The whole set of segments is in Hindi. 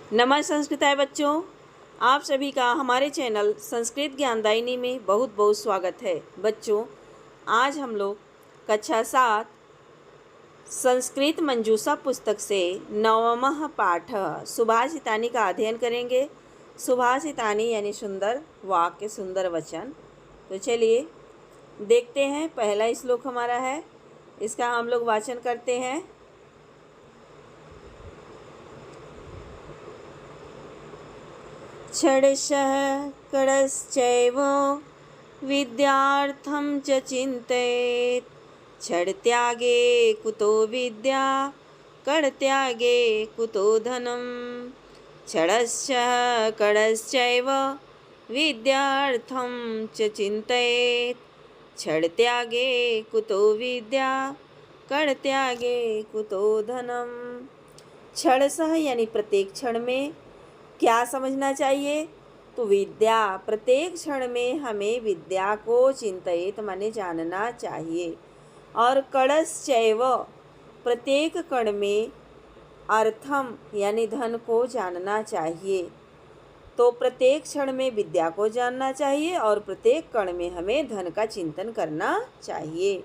नमस्कार संस्कृताय बच्चों, आप सभी का हमारे चैनल संस्कृत ज्ञानदायिनी में बहुत बहुत स्वागत है। बच्चों, आज हम लोग कक्षा 7 संस्कृत मंजूषा पुस्तक से 9वां पाठ सुभाषितानी का अध्ययन करेंगे। सुभाषितानी यानी सुंदर वाक्य, सुंदर वचन। तो चलिए देखते हैं। पहला श्लोक हमारा है, इसका हम लोग वाचन करते हैं। षडशः कडश्चैव विद्यार्थं च चिन्तयेत्। षड्त्यागे कुतो विद्या, कडत्यागे कुतो धनम्। षडशः कडश्चैव विद्यार्थं च चिन्तयेत्। षड्त्यागे कुतो विद्या, कडत्यागे कुतो धनम्। षडशः यानी प्रत्येक क्षण में क्या समझना चाहिए? तो विद्या, प्रत्येक क्षण में हमें विद्या को चिंतित माने जानना चाहिए। और कड़श्चैव, प्रत्येक कण में अर्थम यानी धन को जानना चाहिए। तो प्रत्येक क्षण में विद्या को जानना चाहिए और प्रत्येक कण में हमें धन का चिंतन करना चाहिए।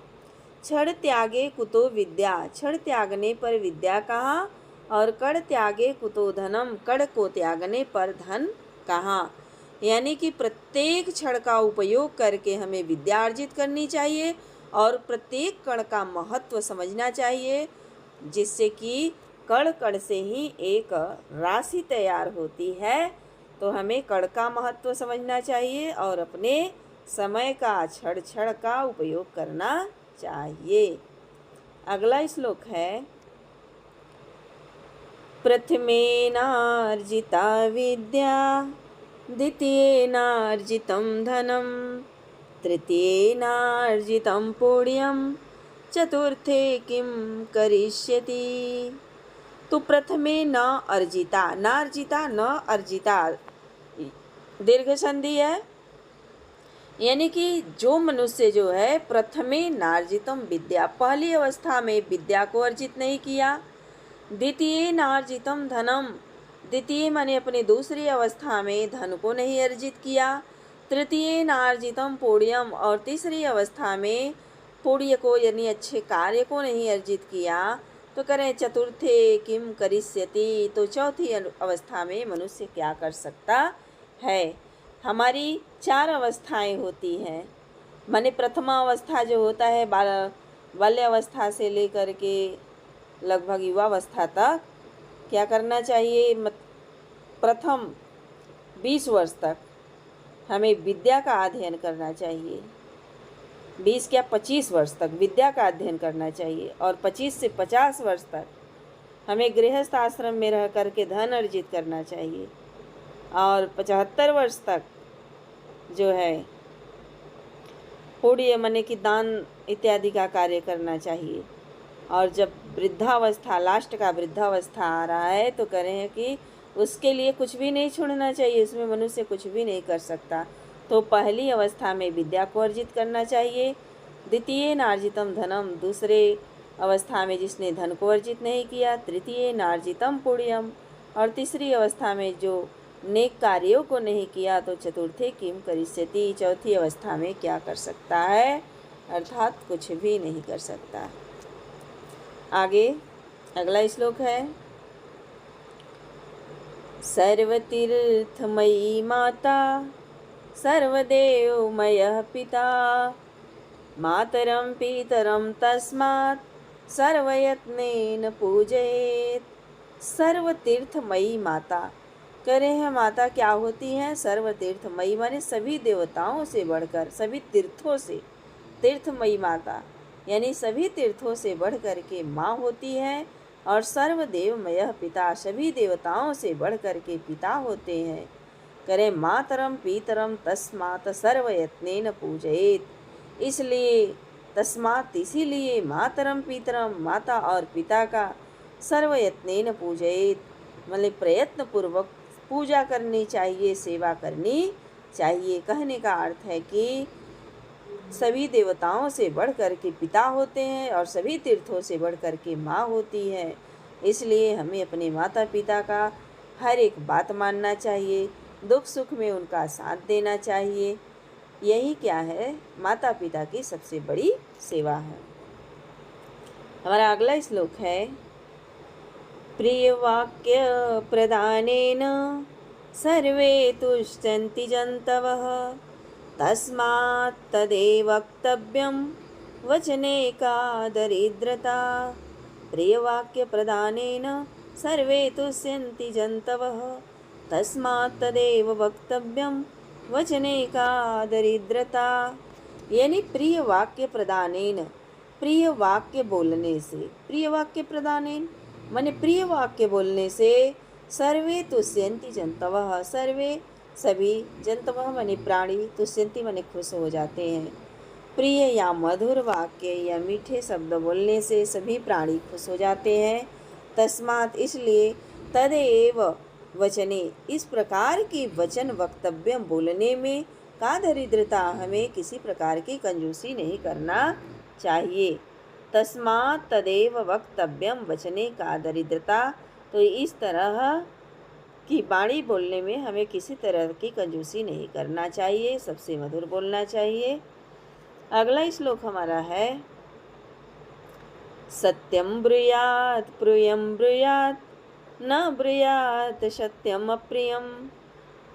क्षण त्यागे कुतो विद्या, क्षण त्यागने पर विद्या कहाँ, और कड़ त्यागे कुतो धनम, कड़ को त्यागने पर धन कहाँ। यानी कि प्रत्येक क्षण का उपयोग करके हमें विद्या अर्जित करनी चाहिए और प्रत्येक कण का महत्व समझना चाहिए, जिससे कि कण कण से ही एक राशि तैयार होती है। तो हमें कण का महत्व समझना चाहिए और अपने समय का, क्षण क्षण का उपयोग करना चाहिए। अगला श्लोक है, प्रथमेनार्जिता विद्या, द्वितीयेनार्जितं धनं, तृतीयेनार्जितं पुण्यं, चतुर्थे किं करिष्यति। तो प्रथमे न अर्जिता, न अर्जिता, न अर्जिता दीर्घ संधि है। यानी कि जो मनुष्य जो है प्रथमे नार्जितम विद्या, पहली अवस्था में विद्या को अर्जित नहीं किया। द्वितीय नार्जितम धनम, द्वितीय माने अपनी दूसरी अवस्था में धन को नहीं अर्जित किया। तृतीय नार्जितम पुण्यम, और तीसरी अवस्था में पुण्य को यानी अच्छे कार्य को नहीं अर्जित किया। तो करें चतुर्थे किम करिष्यति, तो चौथी अवस्था में मनुष्य क्या कर सकता है। हमारी 4 अवस्थाएं होती हैं। माने प्रथमा अवस्था जो होता है बाल्यावस्था से लेकर के लगभग युवावस्था तक क्या करना चाहिए। प्रथम 20 वर्ष तक हमें विद्या का अध्ययन करना चाहिए। 20 क्या 25 वर्ष तक विद्या का अध्ययन करना चाहिए और 25 से 50 वर्ष तक हमें गृहस्थ आश्रम में रह करके धन अर्जित करना चाहिए और 75 वर्ष तक जो है पुण्य माने कि दान इत्यादि का कार्य करना चाहिए। और जब वृद्धावस्था, लास्ट का वृद्धावस्था आ रहा है, तो करें कि उसके लिए कुछ भी नहीं छोड़ना चाहिए, उसमें मनुष्य कुछ भी नहीं कर सकता। तो पहली अवस्था में विद्या को अर्जित करना चाहिए। द्वितीय नार्जितम धनम, दूसरे अवस्था में जिसने धन को अर्जित नहीं किया। तृतीय नार्जितम पुण्यम, और तीसरी अवस्था में जो नेक कार्यों को नहीं किया। तो चतुर्थे किम करिष्यति, चौथी अवस्था में क्या कर सकता है, अर्थात कुछ भी नहीं कर सकता। आगे अगला श्लोक है, सर्वतीर्थमयी माता, सर्वदेवमयः पिता, मातरं पितरं तस्मात् सर्वयत्नेन पूजयेत्। सर्वतीर्थमयी माता, कह रहे हैं माता क्या होती हैं। सर्वतीर्थमयी माने सभी देवताओं से बढ़कर, सभी तीर्थों से, तीर्थमयी माता यानी सभी तीर्थों से बढ़ कर के माँ होती है। और सर्वदेवमय पिता, सभी देवताओं से बढ़ कर के पिता होते हैं। करें मातरम पितरम तस्मात् सर्वयत्नेन पूजयेत्, इसलिए तस्मात् इसीलिए मातरम पितरम, माता और पिता का सर्वयत्नेन पूजयेत् मतलब प्रयत्न पूर्वक पूजा करनी चाहिए, सेवा करनी चाहिए। कहने का अर्थ है कि सभी देवताओं से बढ़ कर के पिता होते हैं और सभी तीर्थों से बढ़ कर के माँ होती है। इसलिए हमें अपने माता पिता का हर एक बात मानना चाहिए, दुख सुख में उनका साथ देना चाहिए। यही क्या है, माता पिता की सबसे बड़ी सेवा है। हमारा अगला श्लोक है, प्रिय वाक्य प्रदानेन सर्वे तुष्यन्ति जन्तवः तस्मात् तदेव वक्तव्यं वचने का दरिद्रता। प्रिय वाक्य प्रदानेन सर्वे तुष्यन्ति जन्तवः तस्मात् तदेव वक्तव्यं वचने का दरिद्रता। यानी प्रिय वाक्य प्रदानेन, प्रिय वाक्य बोलने से, प्रिय वाक्य प्रदानेन माने प्रिय वाक्य बोलने से सर्वे तुष्यन्ति जन्तवः, सर्वे सभी, जन्तवः माने प्राणी, तुष्यन्ति माने खुश हो जाते हैं। प्रिय या मधुर वाक्य या मीठे शब्द बोलने से सभी प्राणी खुश हो जाते हैं। तस्मात् इसलिए, तदेव वचने इस प्रकार की वचन वक्तव्य बोलने में का दरिद्रता, हमें किसी प्रकार की कंजूसी नहीं करना चाहिए। तस्मात् तदेव वक्तव्यम वचने का दरिद्रता, तो इस तरह की वाणी बोलने में हमें किसी तरह की कंजूसी नहीं करना चाहिए, सबसे मधुर बोलना चाहिए। अगला श्लोक हमारा है, सत्यम ब्रूयात् प्रियं ब्रूयात् न ब्रूयात् सत्यम अप्रियम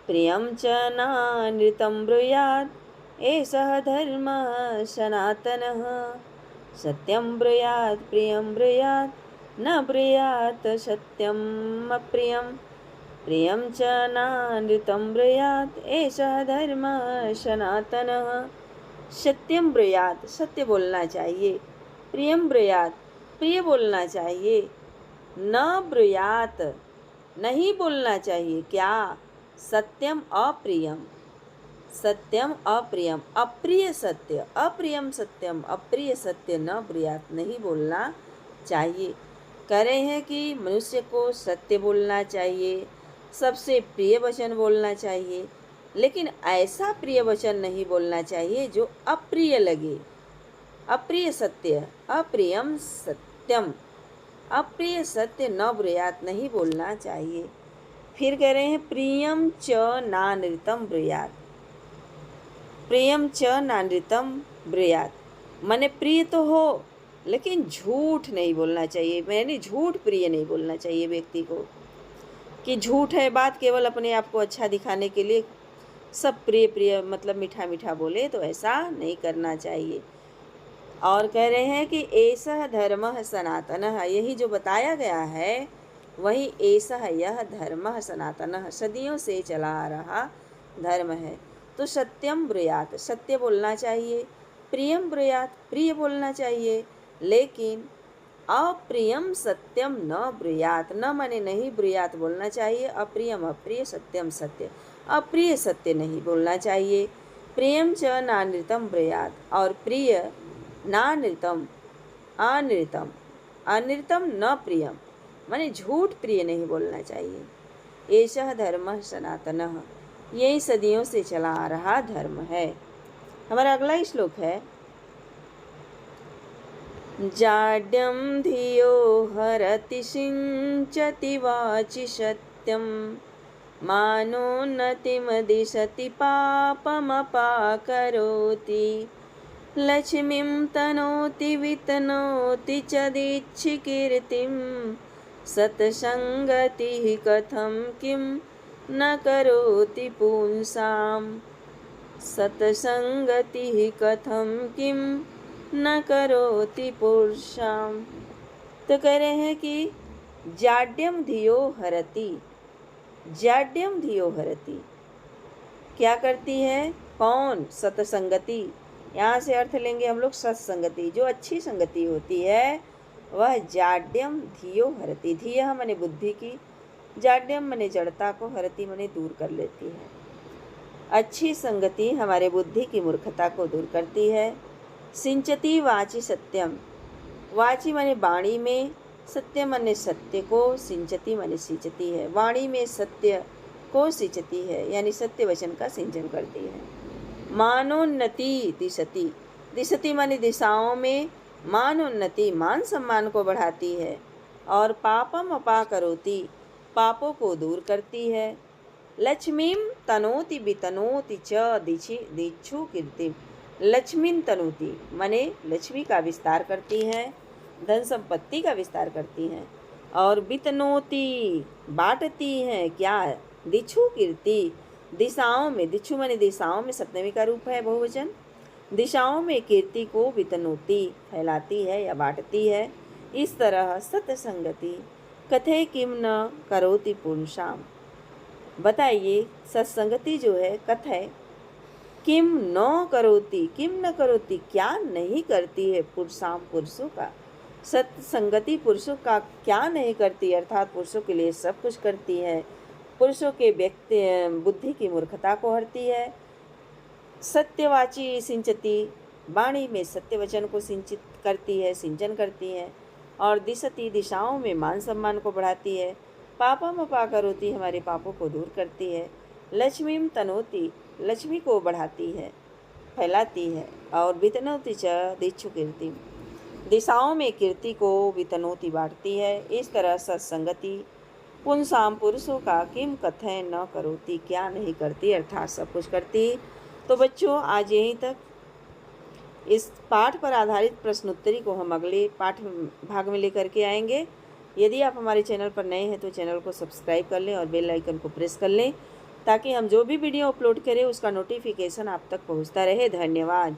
प्रियं च नानृतं ब्रूयात् एषः धर्मः सनातनः। सत्यं ब्रूयात् प्रियं ब्रूयात् न ब्रूयात् सत्यम अप्रियम प्रियं च नानृतं ब्रूयात् एषः धर्मः सनातनः। सत्यम ब्रूयात् सत्य बोलना चाहिए, प्रियम ब्रूयात् प्रिय बोलना चाहिए, न ब्रूयात् नहीं बोलना चाहिए, क्या, सत्यम अप्रियम, सत्यम अप्रियम, अप्रिय सत्य, अप्रियम सत्यम, अप्रिय सत्य न ब्रूयात् नहीं बोलना चाहिए। कह रहे हैं कि मनुष्य को सत्य बोलना चाहिए, सबसे प्रिय वचन बोलना चाहिए, लेकिन ऐसा प्रिय वचन नहीं बोलना चाहिए जो अप्रिय लगे। अप्रिय सत्य, अप्रियम सत्यम, अप्रिय सत्य न ब्रूयात् नहीं बोलना चाहिए। फिर कह रहे हैं, प्रियम च नानृतं ब्रूयात्, प्रियम च नानृतं ब्रूयात् माने प्रिय तो हो लेकिन झूठ नहीं बोलना चाहिए। मैंने झूठ प्रिय नहीं बोलना चाहिए व्यक्ति को, कि झूठ है बात, केवल अपने आप को अच्छा दिखाने के लिए सब प्रिय प्रिय मतलब मीठा मीठा बोले, तो ऐसा नहीं करना चाहिए। और कह रहे हैं कि ऐसा धर्म सनातन, यही जो बताया गया है वही ऐसा यह धर्म सनातन, सदियों से चला आ रहा धर्म है। तो सत्यम ब्रूयात् सत्य बोलना चाहिए, प्रियम ब्रूयात् प्रिय बोलना चाहिए, लेकिन अप्रियम सत्यम न ब्रूयात्, न माने नहीं ब्रूयात् बोलना चाहिए, अप्रियम अप्रिय सत्यम सत्य, अप्रिय सत्य नहीं बोलना चाहिए। प्रियम च नानृतं ब्रूयात् और प्रिय नानृतं अनृतं, अनृतं न प्रियम माने झूठ प्रिय नहीं बोलना चाहिए। एषः धर्मः सनातनः, यही सदियों से चला आ रहा धर्म है। हमारा अगला श्लोक है, जाड्यं धियो हरति सिञ्चति वाचि सत्यं मानोन्नतिमदिशति पापमपाकरोति लक्ष्मीं तनोति वितनोति च दीक्षिकीर्तिं सत्सङ्गतिः कथं किं न करोति पुंसां सत्सङ्गतिः कथं किं न करोति पुरुषां। तो कह रहे हैं कि जाड्यम धियो हरति, जाड्यम धियो हरति क्या करती है, कौन, सत्संगति, यहाँ से अर्थ लेंगे हम लोग सत्संगति, जो अच्छी संगति होती है वह जाड्यम धियो हरति, धिया माने बुद्धि की, जाड्यम माने जड़ता को, हरति माने दूर कर लेती है। अच्छी संगति हमारे बुद्धि की मूर्खता को दूर करती है। सिंचती वाची सत्यम, वाची माने वाणी में, सत्य माने सत्य को, सिंचती माने सिंचती है, वाणी में सत्य को सिंचती है, यानी सत्य वचन का सिंचन करती है। मानोन्नति दिशति, दिशति माने दिशाओं में, मानोन्नति मान सम्मान को बढ़ाती है। और पापम अपा करोति, पापों को दूर करती है। लक्ष्मीं तनोति वितनोति च दिक्षु कीर्तिम। लक्ष्मीं तनोति माने लक्ष्मी का विस्तार करती है, धन संपत्ति का विस्तार करती हैं। और वितनोति बांटती हैं क्या? दिक्षु कीर्ति दिशाओं में, दिक्षु माने दिशाओं में सप्तमी का रूप है बहुवचन। दिशाओं में कीर्ति को वितनोति फैलाती है या बांटती है। इस तरह सत्संगति कथे किम न करोति पुरुषाम। बताइए सत्संगति जो है कथे किम न करोति, किम न करोति क्या नहीं करती है पुरुषाम पुरुषों का। सत्संगति पुरुषों का क्या नहीं करती, अर्थात पुरुषों के लिए सब कुछ करती है। पुरुषों के व्यक्ति बुद्धि की मूर्खता को हरती है। सत्यवाची सिंचती वाणी में सत्य वचन को सिंचित करती है, सिंचन करती है। और दिशती दिशाओं में मान सम्मान को बढ़ाती है। पापम करोति हमारे पापों को दूर करती है। लक्ष्मीं तनोति लक्ष्मी को बढ़ाती है, फैलाती है। और वितनोति च दिक्षु कीर्ति दिशाओं में कीर्ति को वितनोति बांटती है। इस तरह सत्संगति पुंसाम पुरुषों का किम कथय न करोति क्या नहीं करती, अर्थात सब कुछ करती। तो बच्चों आज यहीं तक। इस पाठ पर आधारित प्रश्नोत्तरी को हम अगले पाठ भाग में लेकर के आएंगे। यदि आप हमारे चैनल पर नए हैं तो चैनल को सब्सक्राइब कर लें और बेल आइकन को प्रेस कर लें ताकि हम जो भी वीडियो अपलोड करें उसका नोटिफिकेशन आप तक पहुंचता रहे। धन्यवाद।